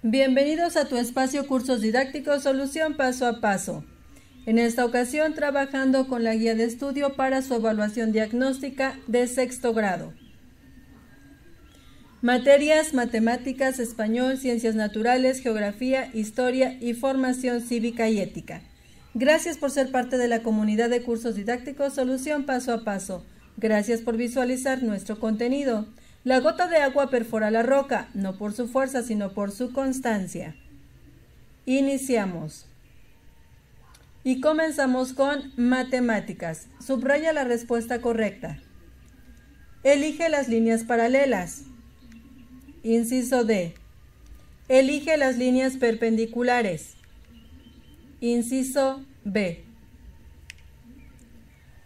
Bienvenidos a tu espacio Cursos Didácticos Solución Paso a Paso. En esta ocasión trabajando con la guía de estudio para su evaluación diagnóstica de sexto grado. Materias: matemáticas, español, ciencias naturales, geografía, historia y formación cívica y ética. Gracias por ser parte de la comunidad de Cursos Didácticos Solución Paso a Paso. Gracias por visualizar nuestro contenido. La gota de agua perfora la roca, no por su fuerza, sino por su constancia. Iniciamos. Y comenzamos con matemáticas. Subraya la respuesta correcta. Elige las líneas paralelas. Inciso D. Elige las líneas perpendiculares. Inciso B.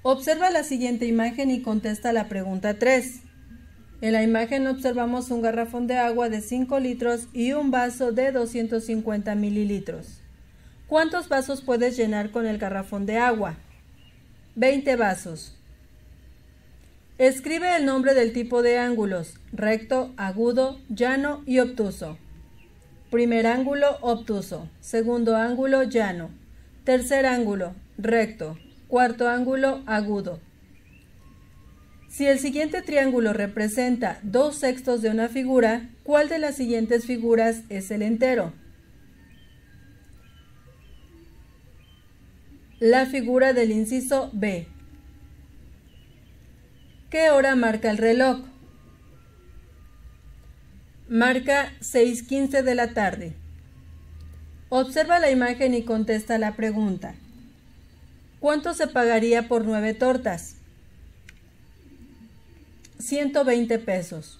Observa la siguiente imagen y contesta la pregunta 3. En la imagen observamos un garrafón de agua de 5 litros y un vaso de 250 mililitros. ¿Cuántos vasos puedes llenar con el garrafón de agua? 20 vasos. Escribe el nombre del tipo de ángulos: recto, agudo, llano y obtuso. Primer ángulo, obtuso. Segundo ángulo, llano. Tercer ángulo, recto. Cuarto ángulo, agudo. Si el siguiente triángulo representa 2/6 de una figura, ¿cuál de las siguientes figuras es el entero? La figura del inciso B. ¿Qué hora marca el reloj? Marca 6:15 de la tarde. Observa la imagen y contesta la pregunta. ¿Cuánto se pagaría por 9 tortas? 120 pesos.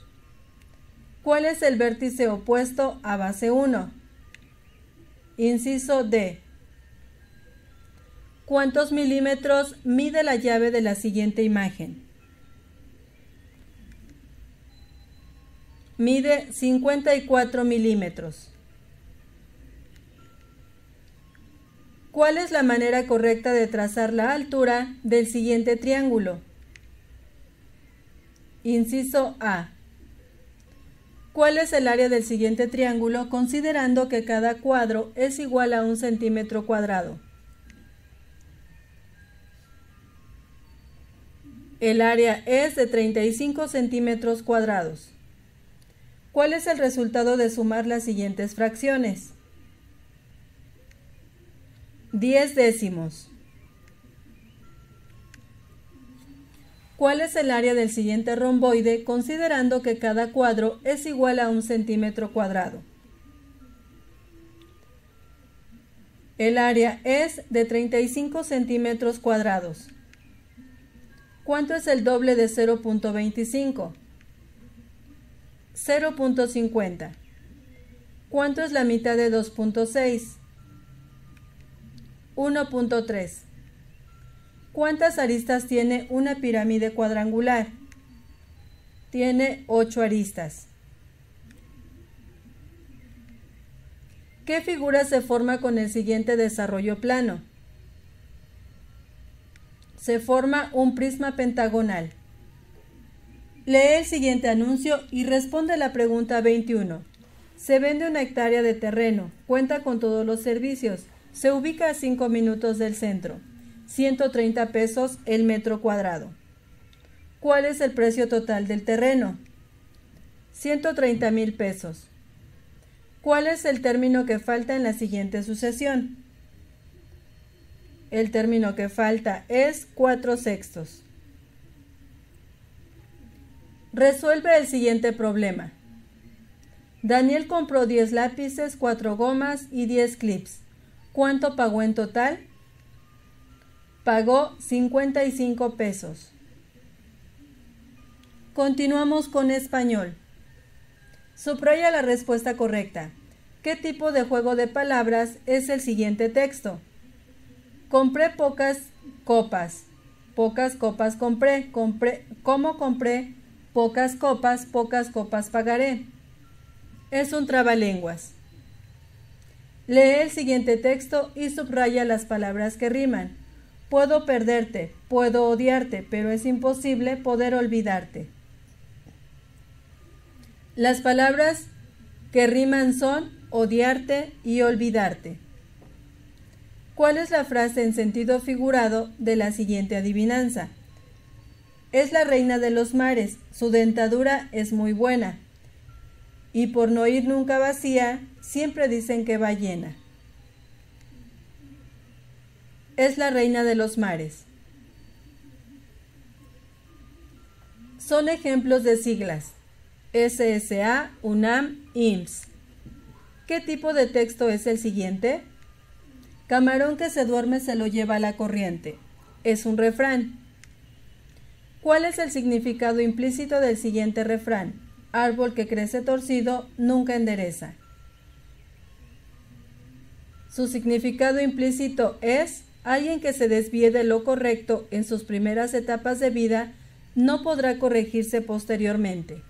¿Cuál es el vértice opuesto a base 1? Inciso D. ¿Cuántos milímetros mide la llave de la siguiente imagen? Mide 54 milímetros. ¿Cuál es la manera correcta de trazar la altura del siguiente triángulo? Inciso A. ¿Cuál es el área del siguiente triángulo considerando que cada cuadro es igual a 1 centímetro cuadrado? El área es de 35 centímetros cuadrados. ¿Cuál es el resultado de sumar las siguientes fracciones? 10 décimos. ¿Cuál es el área del siguiente romboide considerando que cada cuadro es igual a 1 centímetro cuadrado? El área es de 35 centímetros cuadrados. ¿Cuánto es el doble de 0.25? 0.50. ¿Cuánto es la mitad de 2.6? 1.3. ¿Cuántas aristas tiene una pirámide cuadrangular? Tiene 8 aristas. ¿Qué figura se forma con el siguiente desarrollo plano? Se forma un prisma pentagonal. Lee el siguiente anuncio y responde la pregunta 21. Se vende 1 hectárea de terreno, cuenta con todos los servicios, se ubica a 5 minutos del centro. 130 pesos el metro cuadrado. ¿Cuál es el precio total del terreno? 130,000 pesos. ¿Cuál es el término que falta en la siguiente sucesión? El término que falta es 4/6. Resuelve el siguiente problema. Daniel compró 10 lápices, 4 gomas y 10 clips. ¿Cuánto pagó en total? Pagó 55 pesos. Continuamos con español. Subraya la respuesta correcta. ¿Qué tipo de juego de palabras es el siguiente texto? Compré pocas copas. Pocas copas compré. ¿Cómo compré pocas copas pagaré? Es un trabalenguas. Lee el siguiente texto y subraya las palabras que riman. Puedo perderte, puedo odiarte, pero es imposible poder olvidarte. Las palabras que riman son odiarte y olvidarte. ¿Cuál es la frase en sentido figurado de la siguiente adivinanza? Es la reina de los mares, su dentadura es muy buena, y por no ir nunca vacía, siempre dicen que va llena. Es la reina de los mares. Son ejemplos de siglas: SSA, UNAM, IMSS. ¿Qué tipo de texto es el siguiente? Camarón que se duerme se lo lleva la corriente. Es un refrán. ¿Cuál es el significado implícito del siguiente refrán? Árbol que crece torcido nunca endereza. Su significado implícito es: alguien que se desvíe de lo correcto en sus primeras etapas de vida no podrá corregirse posteriormente.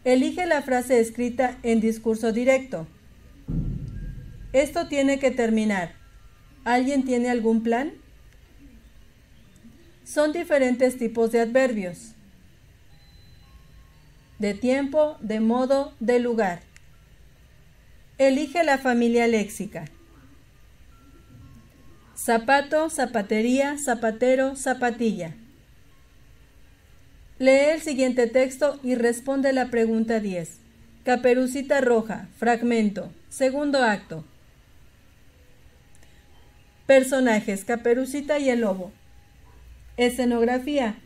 Elige la frase escrita en discurso directo. Esto tiene que terminar. ¿Alguien tiene algún plan? Son diferentes tipos de adverbios: de tiempo, de modo, de lugar. Elige la familia léxica: zapato, zapatería, zapatero, zapatilla. Lee el siguiente texto y responde la pregunta 10. Caperucita Roja, fragmento, segundo acto. Personajes: Caperucita y el lobo. Escenografía: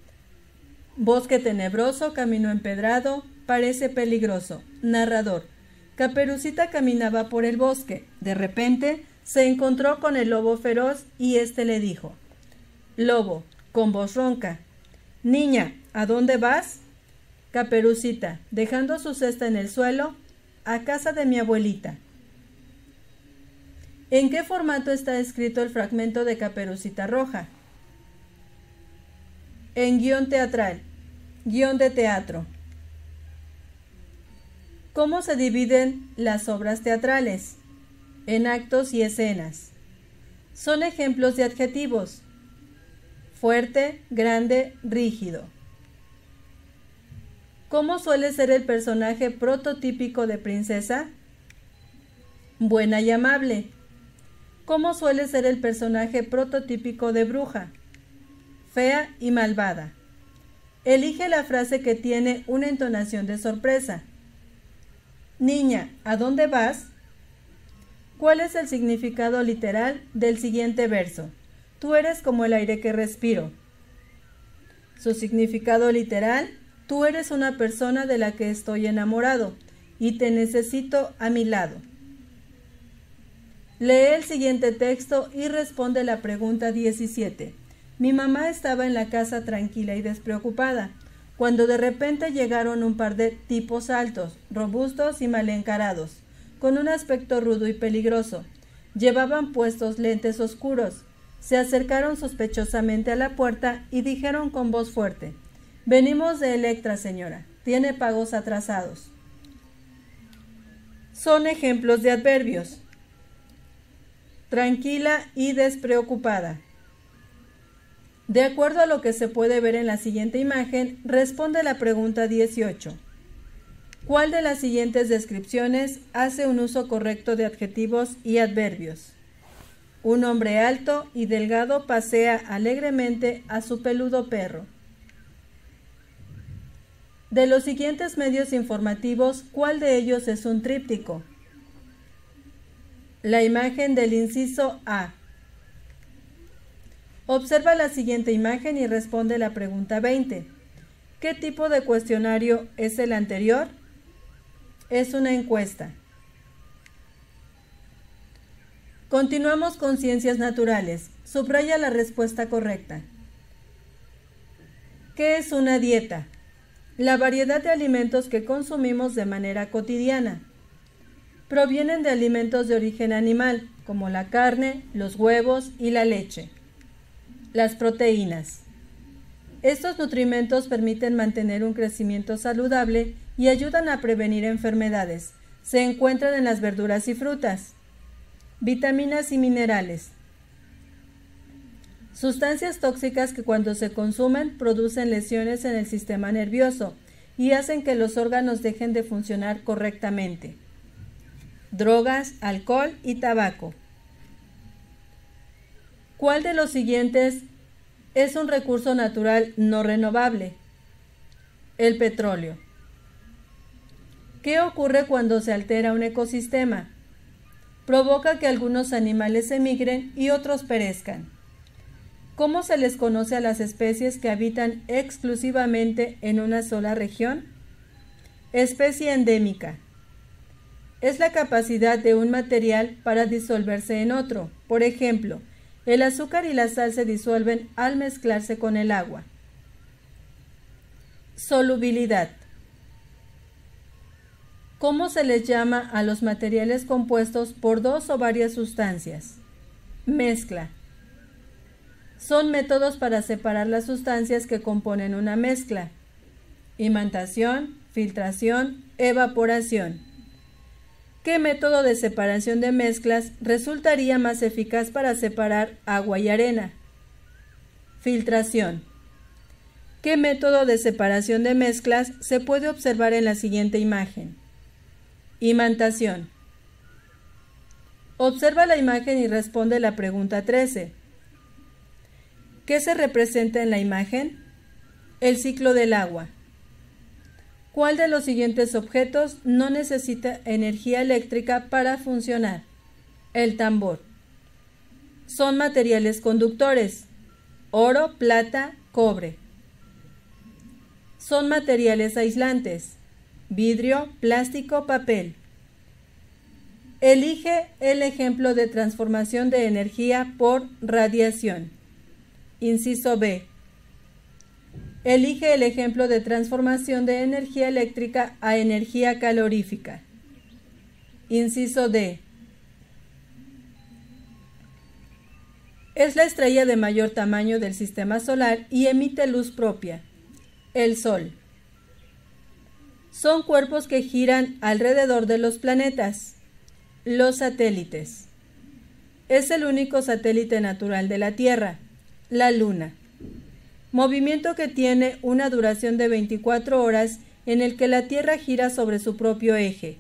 bosque tenebroso, camino empedrado, parece peligroso. Narrador: Caperucita caminaba por el bosque. De repente se encontró con el lobo feroz y éste le dijo: Lobo, con voz ronca: Niña, ¿a dónde vas? Caperucita, dejando su cesta en el suelo: a casa de mi abuelita. ¿En qué formato está escrito el fragmento de Caperucita Roja? En guión teatral, guión de teatro. ¿Cómo se dividen las obras teatrales? En actos y escenas. Son ejemplos de adjetivos: fuerte, grande, rígido. ¿Cómo suele ser el personaje prototípico de princesa? Buena y amable. ¿Cómo suele ser el personaje prototípico de bruja? Fea y malvada. Elige la frase que tiene una entonación de sorpresa. Niña, ¿a dónde vas? ¿Cuál es el significado literal del siguiente verso? Tú eres como el aire que respiro. Su significado literal: tú eres una persona de la que estoy enamorado y te necesito a mi lado. Lee el siguiente texto y responde la pregunta 17. Mi mamá estaba en la casa tranquila y despreocupada, cuando de repente llegaron un par de tipos altos, robustos y mal encarados, con un aspecto rudo y peligroso. Llevaban puestos lentes oscuros. Se acercaron sospechosamente a la puerta y dijeron con voz fuerte: Venimos de Electra, señora. Tiene pagos atrasados. Son ejemplos de adverbios: tranquila y despreocupada. De acuerdo a lo que se puede ver en la siguiente imagen, responde la pregunta 18. ¿Cuál de las siguientes descripciones hace un uso correcto de adjetivos y adverbios? Un hombre alto y delgado pasea alegremente a su peludo perro. De los siguientes medios informativos, ¿cuál de ellos es un tríptico? La imagen del inciso A. Observa la siguiente imagen y responde la pregunta 20. ¿Qué tipo de cuestionario es el anterior? Es una encuesta. Continuamos con ciencias naturales. Subraya la respuesta correcta. ¿Qué es una dieta? La variedad de alimentos que consumimos de manera cotidiana. Provienen de alimentos de origen animal, como la carne, los huevos y la leche. Las proteínas. Estos nutrimentos permiten mantener un crecimiento saludable y ayudan a prevenir enfermedades. Se encuentran en las verduras y frutas. Vitaminas y minerales. Sustancias tóxicas que cuando se consumen producen lesiones en el sistema nervioso y hacen que los órganos dejen de funcionar correctamente. drogas, alcohol y tabaco. ¿Cuál de los siguientes es un recurso natural no renovable? El petróleo. ¿Qué ocurre cuando se altera un ecosistema? Provoca que algunos animales emigren y otros perezcan. ¿Cómo se les conoce a las especies que habitan exclusivamente en una sola región? Especie endémica. Es la capacidad de un material para disolverse en otro. Por ejemplo, el azúcar y la sal se disuelven al mezclarse con el agua. Solubilidad. ¿Cómo se les llama a los materiales compuestos por dos o varias sustancias? Mezcla. Son métodos para separar las sustancias que componen una mezcla. Imantación, filtración, evaporación. ¿Qué método de separación de mezclas resultaría más eficaz para separar agua y arena? Filtración. ¿Qué método de separación de mezclas se puede observar en la siguiente imagen? Imantación. Observa la imagen y responde la pregunta 13. ¿Qué se representa en la imagen? El ciclo del agua. ¿Cuál de los siguientes objetos no necesita energía eléctrica para funcionar? El tambor. Son materiales conductores: oro, plata, cobre. Son materiales aislantes: vidrio, plástico, papel. Elige el ejemplo de transformación de energía por radiación. Inciso B. Elige el ejemplo de transformación de energía eléctrica a energía calorífica. Inciso D. Es la estrella de mayor tamaño del sistema solar y emite luz propia. El Sol. Son cuerpos que giran alrededor de los planetas. Los satélites. Es el único satélite natural de la Tierra. La Luna. Movimiento que tiene una duración de 24 horas en el que la Tierra gira sobre su propio eje.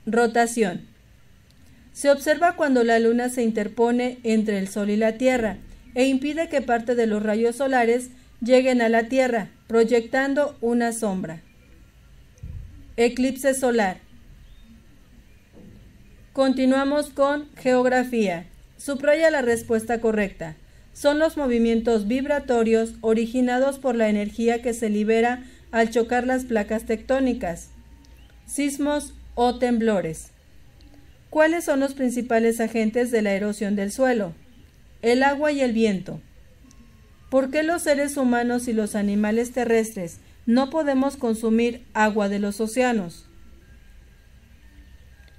Rotación. Se observa cuando la Luna se interpone entre el Sol y la Tierra e impide que parte de los rayos solares lleguen a la Tierra, proyectando una sombra. Eclipse solar. Continuamos con geografía. Subraya la respuesta correcta. Son los movimientos vibratorios originados por la energía que se libera al chocar las placas tectónicas. Sismos o temblores. ¿Cuáles son los principales agentes de la erosión del suelo? El agua y el viento. ¿Por qué los seres humanos y los animales terrestres no podemos consumir agua de los océanos?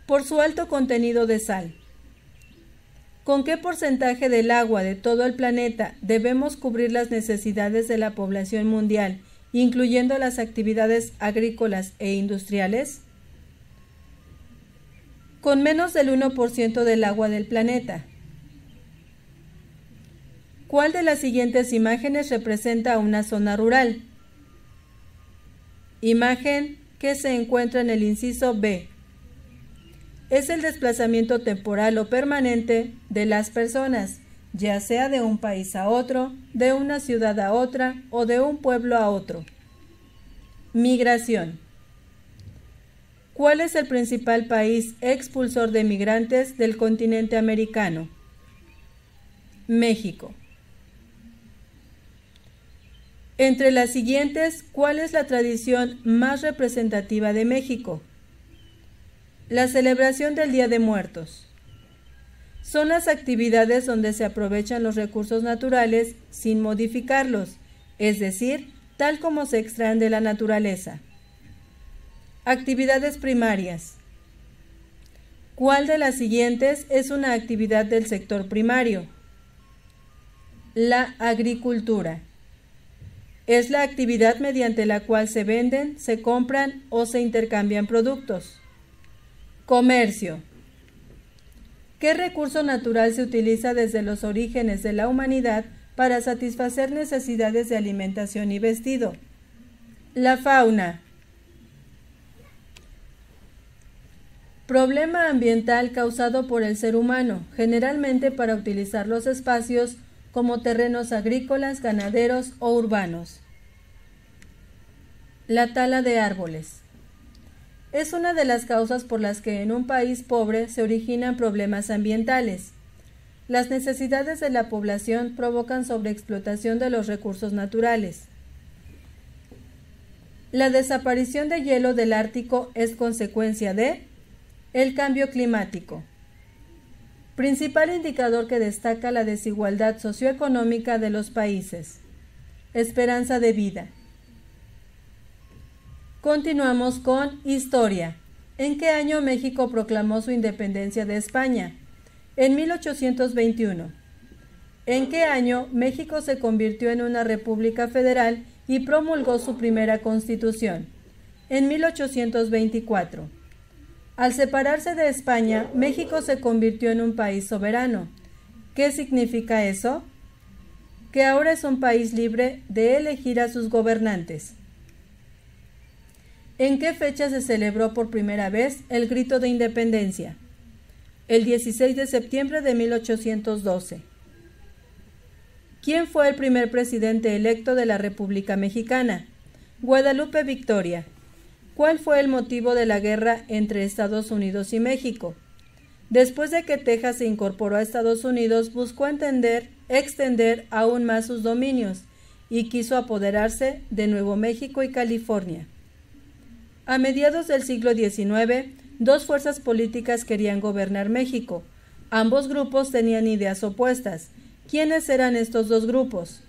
Por su alto contenido de sal. ¿Con qué porcentaje del agua de todo el planeta debemos cubrir las necesidades de la población mundial, incluyendo las actividades agrícolas e industriales? Con menos del 1% del agua del planeta. ¿Cuál de las siguientes imágenes representa una zona rural? Imagen que se encuentra en el inciso B. Es el desplazamiento temporal o permanente de las personas, ya sea de un país a otro, de una ciudad a otra o de un pueblo a otro. Migración. ¿Cuál es el principal país expulsor de migrantes del continente americano? México. Entre las siguientes, ¿cuál es la tradición más representativa de México? La celebración del Día de Muertos. Son las actividades donde se aprovechan los recursos naturales sin modificarlos, es decir, tal como se extraen de la naturaleza. Actividades primarias. ¿Cuál de las siguientes es una actividad del sector primario? La agricultura. Es la actividad mediante la cual se venden, se compran o se intercambian productos. Comercio. ¿Qué recurso natural se utiliza desde los orígenes de la humanidad para satisfacer necesidades de alimentación y vestido? La fauna. Problema ambiental causado por el ser humano, generalmente para utilizar los espacios como terrenos agrícolas, ganaderos o urbanos. La tala de árboles. Es una de las causas por las que en un país pobre se originan problemas ambientales. Las necesidades de la población provocan sobreexplotación de los recursos naturales. La desaparición de hielo del Ártico es consecuencia de el cambio climático. Principal indicador que destaca la desigualdad socioeconómica de los países. Esperanza de vida. Continuamos con Historia. ¿En qué año México proclamó su independencia de España? En 1821. ¿En qué año México se convirtió en una república federal y promulgó su primera constitución? En 1824. Al separarse de España, México se convirtió en un país soberano. ¿Qué significa eso? Que ahora es un país libre de elegir a sus gobernantes. ¿En qué fecha se celebró por primera vez el grito de independencia? El 16 de septiembre de 1812. ¿Quién fue el primer presidente electo de la República Mexicana? Guadalupe Victoria. ¿Cuál fue el motivo de la guerra entre Estados Unidos y México? Después de que Texas se incorporó a Estados Unidos, buscó extender aún más sus dominios y quiso apoderarse de Nuevo México y California. A mediados del siglo XIX, dos fuerzas políticas querían gobernar México. Ambos grupos tenían ideas opuestas. ¿Quiénes eran estos dos grupos?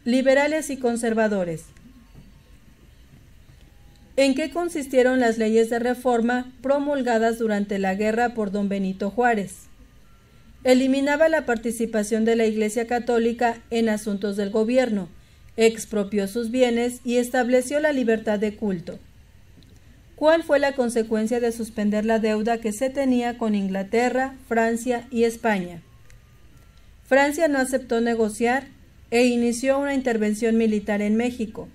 Liberales y conservadores. ¿En qué consistieron las leyes de reforma promulgadas durante la guerra por don Benito Juárez? Eliminaba la participación de la Iglesia Católica en asuntos del gobierno, expropió sus bienes y estableció la libertad de culto. ¿Cuál fue la consecuencia de suspender la deuda que se tenía con Inglaterra, Francia y España? Francia no aceptó negociar e inició una intervención militar en México.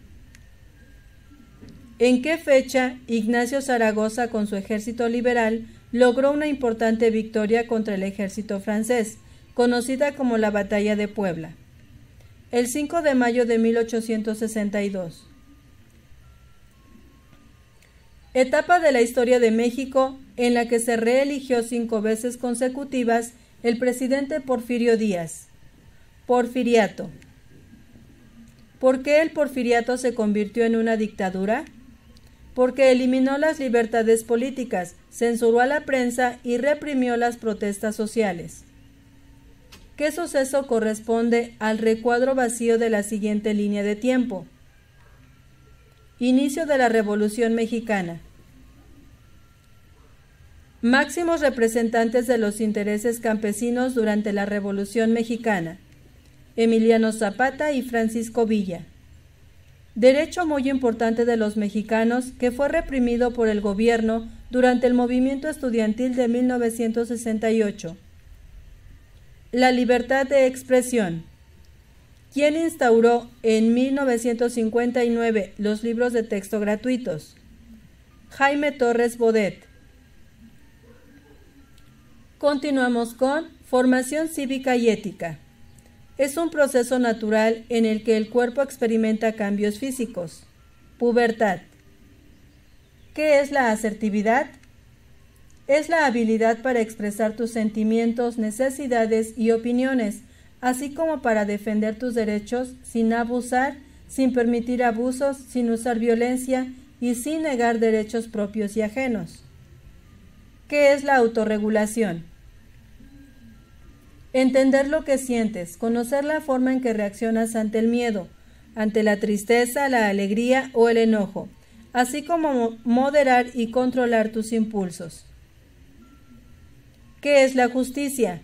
¿En qué fecha Ignacio Zaragoza con su ejército liberal logró una importante victoria contra el ejército francés, conocida como la Batalla de Puebla? El 5 de mayo de 1862. Etapa de la historia de México en la que se reeligió 5 veces consecutivas el presidente Porfirio Díaz. Porfiriato. ¿Por qué el porfiriato se convirtió en una dictadura? Porque eliminó las libertades políticas, censuró a la prensa y reprimió las protestas sociales. ¿Qué suceso corresponde al recuadro vacío de la siguiente línea de tiempo? Inicio de la Revolución Mexicana. Máximos representantes de los intereses campesinos durante la Revolución Mexicana. Emiliano Zapata y Francisco Villa. Derecho muy importante de los mexicanos que fue reprimido por el gobierno durante el movimiento estudiantil de 1968. La libertad de expresión. ¿Quién instauró en 1959 los libros de texto gratuitos? Jaime Torres Bodet. Continuamos con formación cívica y ética. Es un proceso natural en el que el cuerpo experimenta cambios físicos. Pubertad. ¿Qué es la asertividad? Es la habilidad para expresar tus sentimientos, necesidades y opiniones, así como para defender tus derechos sin abusar, sin permitir abusos, sin usar violencia y sin negar derechos propios y ajenos. ¿Qué es la autorregulación? Entender lo que sientes, conocer la forma en que reaccionas ante el miedo, ante la tristeza, la alegría o el enojo, así como moderar y controlar tus impulsos. ¿Qué es la justicia?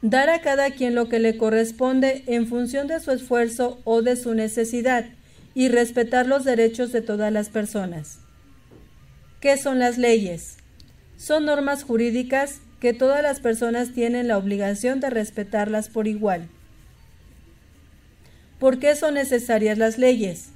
Dar a cada quien lo que le corresponde en función de su esfuerzo o de su necesidad y respetar los derechos de todas las personas. ¿Qué son las leyes? Son normas jurídicas que todas las personas tienen la obligación de respetarlas por igual. ¿Por qué son necesarias las leyes?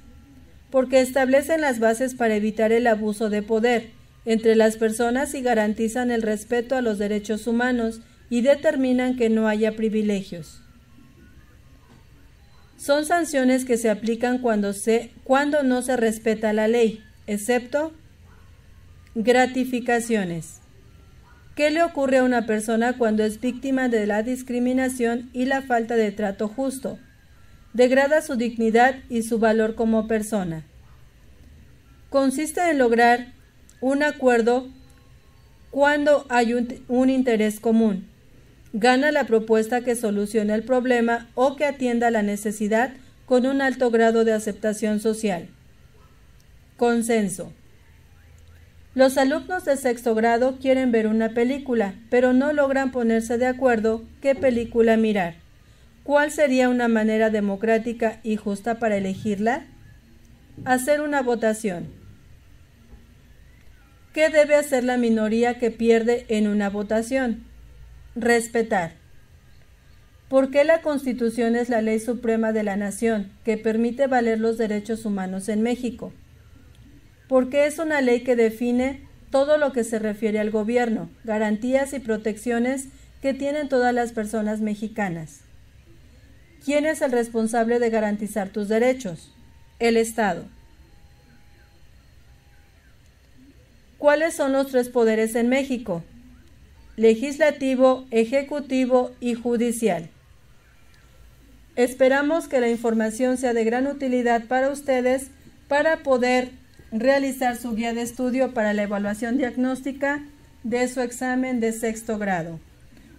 Porque establecen las bases para evitar el abuso de poder, entre las personas y garantizan el respeto a los derechos humanos y determinan que no haya privilegios. Son sanciones que se aplican cuando no se respeta la ley, excepto gratificaciones. ¿Qué le ocurre a una persona cuando es víctima de la discriminación y la falta de trato justo? Degrada su dignidad y su valor como persona. Consiste en lograr un acuerdo cuando hay un interés común. Gana la propuesta que solucione el problema o que atienda la necesidad con un alto grado de aceptación social. Consenso. Los alumnos de sexto grado quieren ver una película, pero no logran ponerse de acuerdo qué película mirar. ¿Cuál sería una manera democrática y justa para elegirla? Hacer una votación. ¿Qué debe hacer la minoría que pierde en una votación? Respetar. ¿Por qué la Constitución es la ley suprema de la nación que permite valer los derechos humanos en México? Porque es una ley que define todo lo que se refiere al gobierno, garantías y protecciones que tienen todas las personas mexicanas. ¿Quién es el responsable de garantizar tus derechos? El Estado. ¿Cuáles son los tres poderes en México? Legislativo, ejecutivo y judicial. Esperamos que la información sea de gran utilidad para ustedes para poder realizar su guía de estudio para la evaluación diagnóstica de su examen de sexto grado.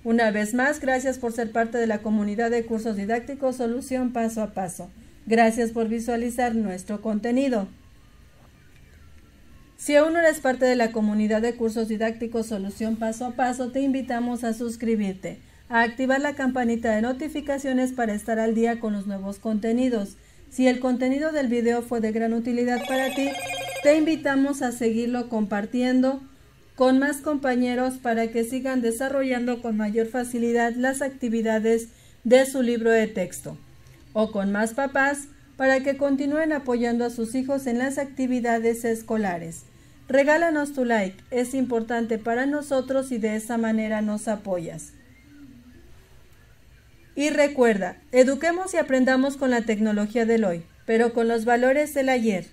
Una vez más, gracias por ser parte de la comunidad de cursos didácticos Solución Paso a Paso. Gracias por visualizar nuestro contenido. Si aún no eres parte de la comunidad de cursos didácticos Solución Paso a Paso, te invitamos a suscribirte, a activar la campanita de notificaciones para estar al día con los nuevos contenidos. Si el contenido del video fue de gran utilidad para ti, te invitamos a seguirlo compartiendo con más compañeros para que sigan desarrollando con mayor facilidad las actividades de su libro de texto, o con más papás para que continúen apoyando a sus hijos en las actividades escolares. Regálanos tu like, es importante para nosotros y de esa manera nos apoyas. Y recuerda, eduquemos y aprendamos con la tecnología del hoy, pero con los valores del ayer.